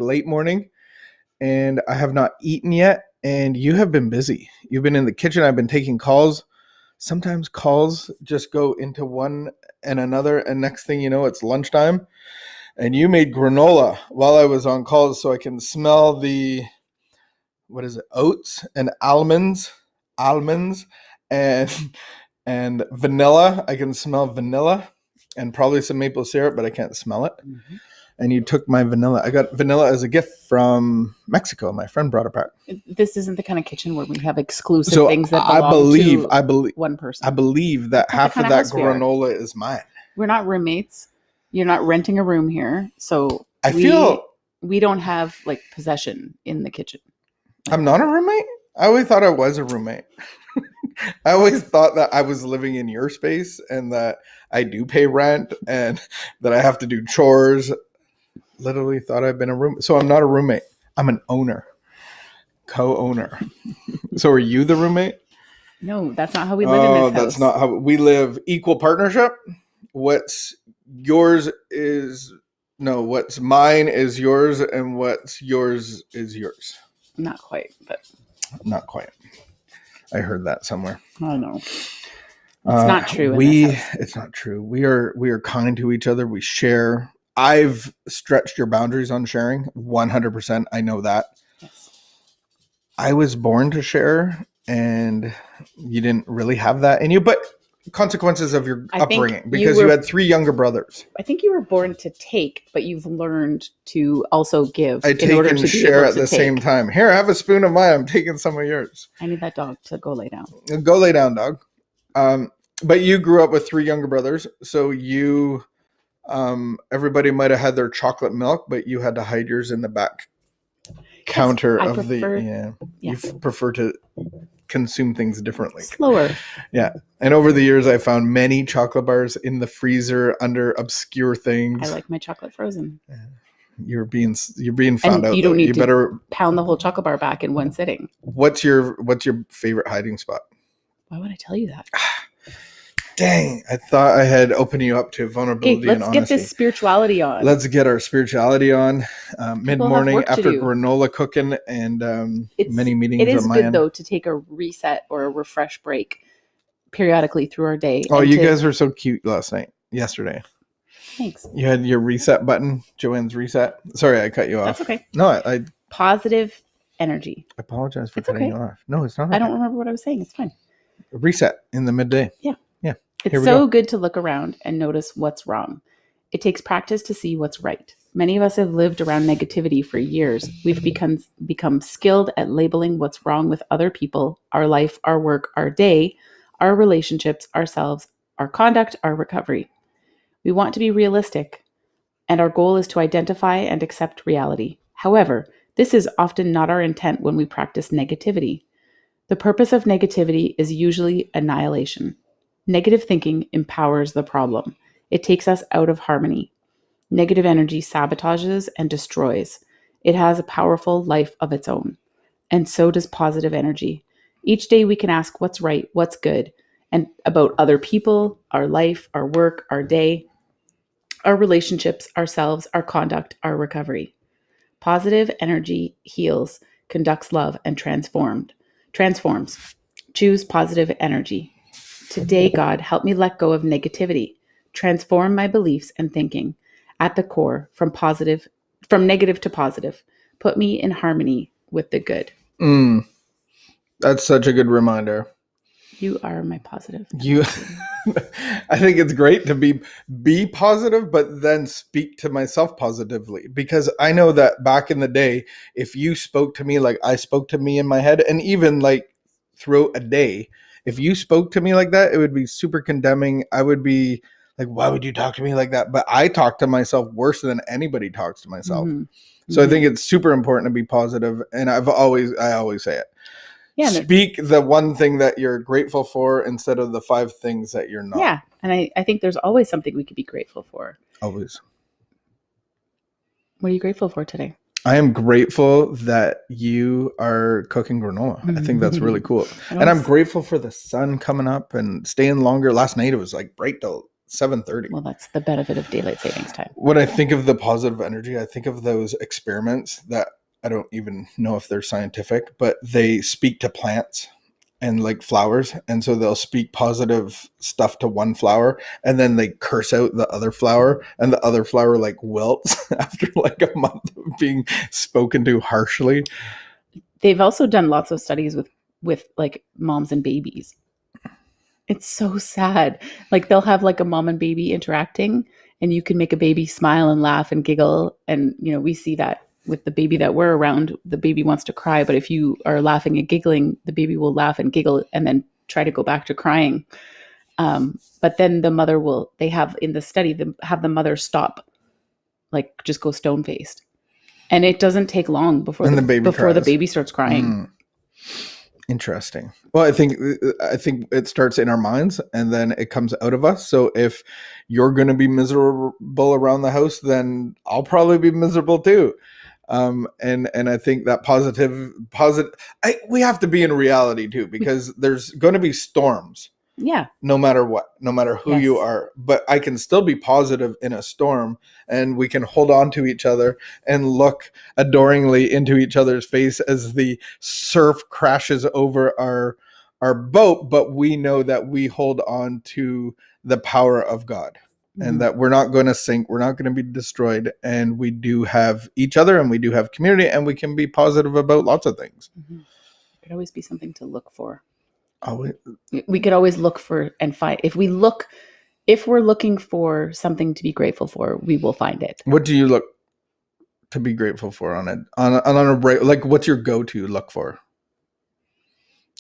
late morning, and I have not eaten yet. And you have been busy. You've been in the kitchen. I've been taking calls. Sometimes calls just go into one and another, and next thing you know, it's lunchtime. And you made granola while I was on calls, so I can smell the, what is it, oats and almonds, and vanilla. I can smell vanilla and probably some maple syrup, but I can't smell it. Mm-hmm. And you took my vanilla. I got vanilla as a gift from Mexico. My friend brought it back. This isn't the kind of kitchen where we have exclusive things that belong to one person. I believe that half of that granola is mine. We're not roommates. You're not renting a room here. So we don't have like possession in the kitchen. I'm not a roommate? I always thought I was a roommate. I always thought that I was living in your space and that I do pay rent and that I have to do chores. Literally thought I've been a roommate. So I'm not a roommate. I'm an owner. Co-owner. So are you the roommate? No, that's not how we live in this house. That's not how we live. Equal partnership. What's mine is yours, and what's yours is yours. Not quite, but not quite. I heard that somewhere. I know. It's not true. It's not true. We are kind to each other. We share. I've stretched your boundaries on sharing 100%. I know that. Yes. I was born to share, and you didn't really have that in you, but consequences of your upbringing, because you had 3 younger brothers. I think you were born to take, but you've learned to also give. I take and share at the same time. Here, have a spoon of mine. I'm taking some of yours. I need that dog to go lay down. Go lay down, dog. But you grew up with 3 younger brothers, so you, everybody might have had their chocolate milk, but you had to hide yours in the back counter You prefer to consume things differently. Slower. Yeah. And over the years, I found many chocolate bars in the freezer under obscure things. I like my chocolate frozen. You're being found out. You don't need to pound the whole chocolate bar back in one sitting. What's your favorite hiding spot? Why would I tell you that? Dang, I thought I had opened you up to vulnerability and honesty. Let's get this spirituality on. Let's get our spirituality on. Mid-morning after granola cooking and many meetings. It is good, though, to take a reset or a refresh break periodically through our day. Oh, you guys were so cute yesterday. Thanks. You had your reset button, Joanne's reset. Sorry, I cut you off. That's okay. No, I positive energy. I apologize for cutting you off. No, it's not. Okay. I don't remember what I was saying. It's fine. Reset in the midday. Yeah. It's so good to look around and notice what's wrong. It takes practice to see what's right. Many of us have lived around negativity for years. We've become skilled at labeling what's wrong with other people, our life, our work, our day, our relationships, ourselves, our conduct, our recovery. We want to be realistic, and our goal is to identify and accept reality. However, this is often not our intent when we practice negativity. The purpose of negativity is usually annihilation. Negative thinking empowers the problem. It takes us out of harmony. Negative energy sabotages and destroys. It has a powerful life of its own. And so does positive energy. Each day we can ask what's right, what's good, and about other people, our life, our work, our day, our relationships, ourselves, our conduct, our recovery. Positive energy heals, conducts love, and transforms. Choose positive energy. Today, God, help me let go of negativity. Transform my beliefs and thinking. At the core, from negative to positive. Put me in harmony with the good. That's such a good reminder. You are my positive. I think it's great to be positive, but then speak to myself positively, because I know that back in the day, if you spoke to me like I spoke to me in my head, and even like throughout a day, if you spoke to me like that, it would be super condemning. I would be like, why would you talk to me like that? But I talk to myself worse than anybody talks to myself. Mm-hmm. So I think it's super important to be positive. And I always say it. Yeah, speak the one thing that you're grateful for instead of the 5 things that you're not. Yeah. And I think there's always something we could be grateful for. Always. What are you grateful for today? I am grateful that you are cooking granola. Mm-hmm. I think that's really cool. And I'm grateful for the sun coming up and staying longer. Last night it was like bright till 7:30. Well, that's the benefit of daylight savings time. When I think of the positive energy, I think of those experiments that I don't even know if they're scientific, but they speak to plants and like flowers. And so they'll speak positive stuff to one flower and then they curse out the other flower, and the other flower like wilts after like a month of being spoken to harshly. They've also done lots of studies with like moms and babies. It's so sad. Like they'll have like a mom and baby interacting, and you can make a baby smile and laugh and giggle. And, you know, we see that with the baby that we're around. The baby wants to cry, but if you are laughing and giggling, the baby will laugh and giggle and then try to go back to crying. But then the mother they have in the study, have the mother stop, like just go stone faced. And it doesn't take long before the baby starts crying. Interesting. Well, I think it starts in our minds and then it comes out of us. So if you're going to be miserable around the house, then I'll probably be miserable too. And I think that we have to be in reality too, because there's going to be storms. Yeah. No matter what, no matter who you are, but I can still be positive in a storm, and we can hold on to each other and look adoringly into each other's face as the surf crashes over our boat. But we know that we hold on to the power of God, and that we're not going to sink. We're not going to be destroyed. And we do have each other, and we do have community, and we can be positive about lots of things. There could always be something to look for. We could always look for and find. If we're looking for something to be grateful for, we will find it. What do you look to be grateful for on a break? Like, what's your go-to look for?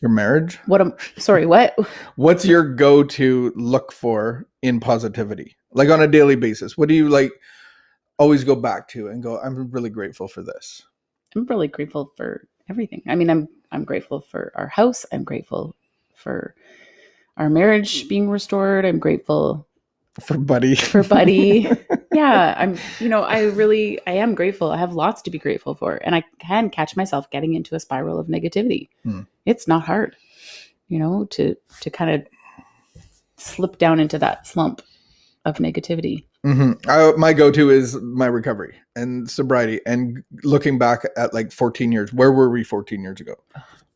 Your marriage? What? What's your go-to look for in positivity? Like on a daily basis, what do you like always go back to and go, I'm really grateful for this? I'm really grateful for everything. I mean, I'm grateful for our house. I'm grateful for our marriage being restored. I'm grateful for Buddy. Yeah. I am grateful. I have lots to be grateful for. And I can catch myself getting into a spiral of negativity. It's not hard, to kind of slip down into that slump of negativity. My go-to is my recovery and sobriety, and looking back at like 14 years. Where were we 14 years ago?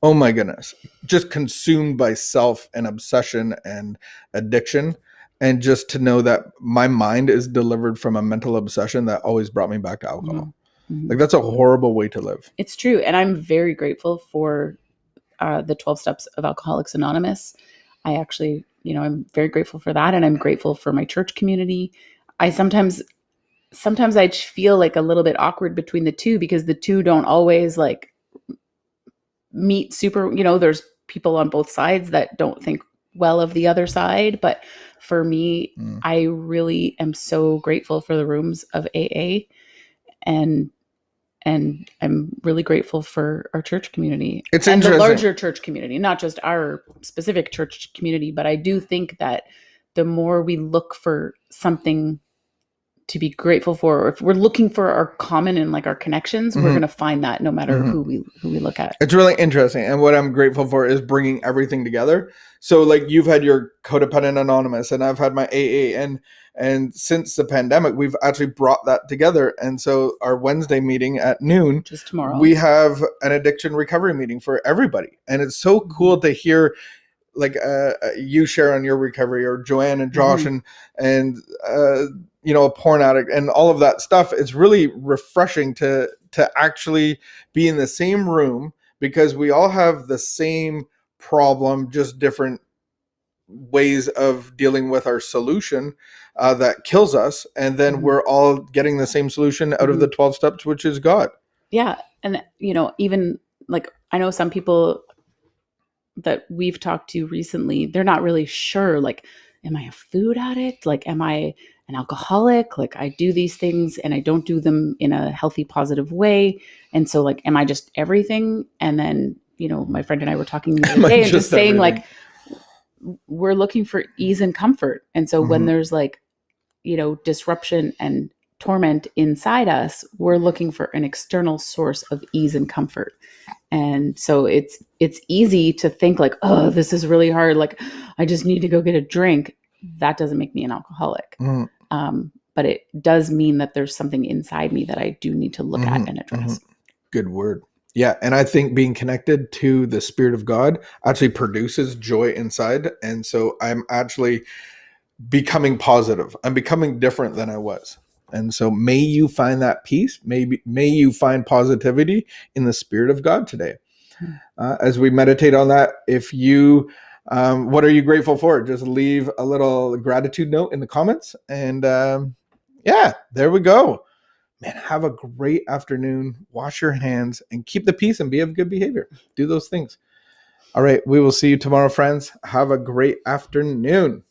Oh my goodness. Just consumed by self and obsession and addiction. And just to know that my mind is delivered from a mental obsession that always brought me back to alcohol. Like that's a horrible way to live. It's true. And I'm very grateful for the 12 steps of Alcoholics Anonymous. I actually, I'm very grateful for that. And I'm grateful for my church community. I sometimes I feel like a little bit awkward between the two, because the two don't always like meet super, there's people on both sides that don't think well of the other side. But for me, I really am so grateful for the rooms of AA, and I'm really grateful for our church community. It's and interesting. The larger church community, not just our specific church community, but I do think that the more we look for something to be grateful for, or if we're looking for our common and like our connections, we're going to find that no matter who we look at. It's really interesting. And what I'm grateful for is bringing everything together. So like you've had your Codependent Anonymous and I've had my AA, and since the pandemic, we've actually brought that together. And so our Wednesday meeting at noon, just tomorrow, we have an addiction recovery meeting for everybody. And it's so cool to hear like you share on your recovery, or Joanne and Josh and a porn addict and all of that stuff. It's really refreshing to actually be in the same room, because we all have the same problem, just different ways of dealing with our solution that kills us. And then we're all getting the same solution out of the 12 steps, which is God. Yeah. And, even like, I know some people that we've talked to recently, they're not really sure, like, am I a food addict? Like, am I an alcoholic? Like, I do these things and I don't do them in a healthy, positive way. And so like, am I just everything? And then, my friend and I were talking the other day and just saying like, we're looking for ease and comfort. And so when there's like, disruption and torment inside us, we're looking for an external source of ease and comfort. And so it's easy to think like, oh, this is really hard. Like, I just need to go get a drink. that doesn't make me an alcoholic. Mm. But it does mean that there's something inside me that I do need to look at and address. Good word. Yeah. And I think being connected to the Spirit of God actually produces joy inside. And so I'm actually becoming positive. I'm becoming different than I was. And so may you find that peace. May you find positivity in the Spirit of God today. As we meditate on that, if you, what are you grateful for? Just leave a little gratitude note in the comments. And yeah, there we go. Man, have a great afternoon. Wash your hands and keep the peace and be of good behavior. Do those things. All right. We will see you tomorrow, friends. Have a great afternoon.